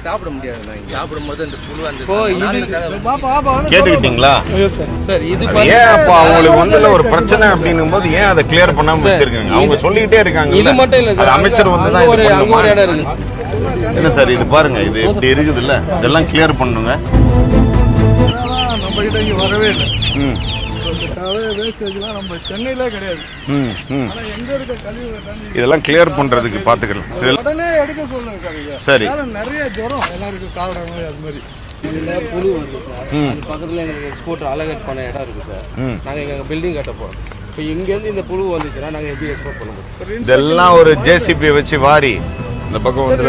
சாப்பிட முடியாது. சாப்பிடும்போது அந்த புழு அந்த கேட்டுக்கிட்டீங்களா சார்? இது ஏன் அப்ப அவங்களுக்கு வந்து ஒரு பிரச்சனை அப்படின்னும் போது ஏன் அதை கிளியர் பண்ணாம வச்சிருக்காங்க? அவங்க சொல்லிக்கிட்டே இருக்காங்க. இது மட்டும் இல்ல அது அமைச்சர் வந்து தான் ஒரு இடம் இருக்கு. இல்ல சார், இது பாருங்க, இது எப்படி இருக்குது இல்ல, இதெல்லாம் கிளியர் பண்ணுங்க. நம்ம கிட்ட இங்க வரவே இல்லை. வேஸ்டேஜ்லாம் நம்ம சென்னையிலே கிடையாது. எங்க இருக்க கழிவு இதெல்லாம் கிளியர் பண்றதுக்கு பாத்துக்கலாம். உடனே எடுக்க சொல்லுங்க சார். சரி, நிறைய ஜுரம் எல்லாருக்கும் காலறாங்க. அது மாதிரி இதுல புழு வருது சார். அது பக்கத்துல எங்களுக்கு எக்ஸ்போர்ட் அலகட் பண்ண இடம் இருக்கு சார். நாங்க எங்க பில்டிங் கட்ட போறோம். இப்போ இங்க இருந்து இந்த புழு வந்துச்சுன்னா நாங்க எப்படி எக்ஸ்போர்ட் பண்ண முடியும்? இதெல்லாம் ஒரு ஜேசிபி வச்சு வாரி இந்த பக்கம் வந்து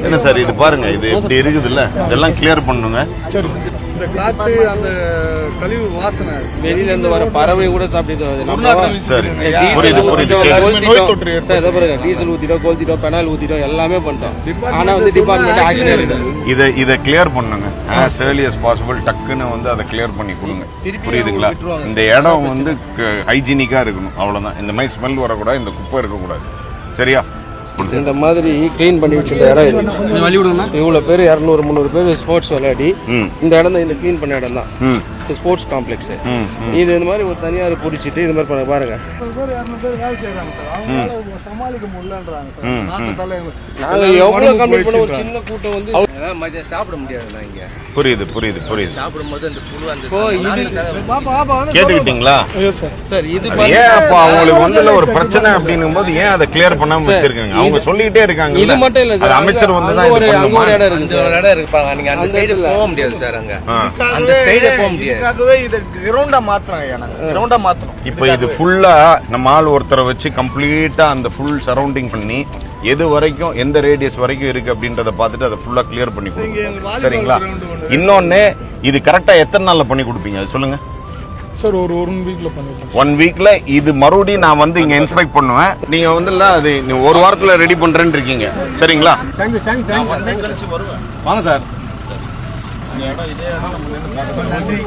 என்ன சார், இது பாருங்க, இது எப்படி இருக்குது இல்ல, இதெல்லாம் கிளியர் பண்ணுங்க. இந்த காத்து அந்த கழிவு வாசனை வெளியில இருந்து வர பறவை கூட சாப்பிட்டு டீசல் ஊத்திட்டோம், கொளுத்திட்டோம், பெனால் ஊத்திட்டோம், எல்லாமே பண்ணிட்டோம். ஆனா வந்து டிபார்ட்மெண்ட் ஆக்ஷன் எடுக்குது. இதை கிளியர் பண்ணுங்க as early as possible. டக்குன்னு வந்து அதை கிளியர் பண்ணி கொடுங்க. புரியுதுங்களா? இந்த இடம் வந்து ஹைஜீனிக்கா இருக்கணும், அவ்வளவுதான். இந்த மாதிரி ஸ்மெல் வரக்கூடாது, இந்த குப்பை இருக்கக்கூடாது. சரியா? இந்த மாதிரி கிளீன் பண்ணி வச்சிருந்த இடம் இவ்வளவு பேர் 200-300 பேர் ஸ்போர்ட்ஸ் விளையாடி இந்த இடம் தான், இந்த கிளீன் பண்ண இடம் தான் ஸ்போர்ட்ஸ் காம்ப்ளெக்ஸ். இது இந்த மாதிரி ஒரு தனியார் பிடிச்சிட்டு இது மாதிரி பண்ண பாருங்க. சமாளிக்க முடியலன்றாங்க. நாங்க எவ்வளவு கம்ப்ளீட் பண்ண ஒரு சின்ன கூட்டம் வந்து சாப்பிட முடியாது. இங்க புரியுது. சாப்பிடும்போது அந்த புழு அந்த கேட்டுக்கிட்டீங்களா சார்? இது ஏன் அப்ப அவங்களுக்கு வந்து ஒரு பிரச்சனை அப்படின்னும் போது ஏன் அதை கிளியர் பண்ணாம வச்சிருக்காங்க? அவங்க சொல்லிக்கிட்டே இருக்காங்க. இது மட்டும் இல்ல சார், அமைச்சர் வந்து தான் ஒரு இடம் இருக்கு சார். ஒரு இடம் இருக்கு. நீங்க அந்த சைடு போக முடியாது சார். அங்க அந்த சைடு போக முடியாது. இது கிரவுண்டா மாத்தணும். இப்போ இது ஃபுல்லா நம்ம ஆள் ஒருத்தரை வச்சு கம்ப்ளீட்டா அந்த ஃபுல் சரௌண்டிங் பண்ணி எது வரைக்கும் எந்த ரேடியஸ் வரைக்கும் இருக்கு அப்படின்றத பார்த்துட்டு அதை ஃபுல்லா கிளியர் பண்ணி கொடுங்க. சரிங்களா? இன்னொன்னு, இது கரெக்டா எத்தனை நாள்ல பண்ணி கொடுப்பீங்க அது சொல்லுங்க சார். ஒரு 1 வீக்ல பண்ணிடலாம். 1 வீக்ல இது மறுபடியும் நான் வந்து இங்க இன்ஸ்பெக்ட் பண்ணுவேன். நீங்க வந்து அது ஒரு வாரத்துல ரெடி பண்றேன்னு இருக்கீங்க. சரிங்களா? வாங்க சார். நன்றி.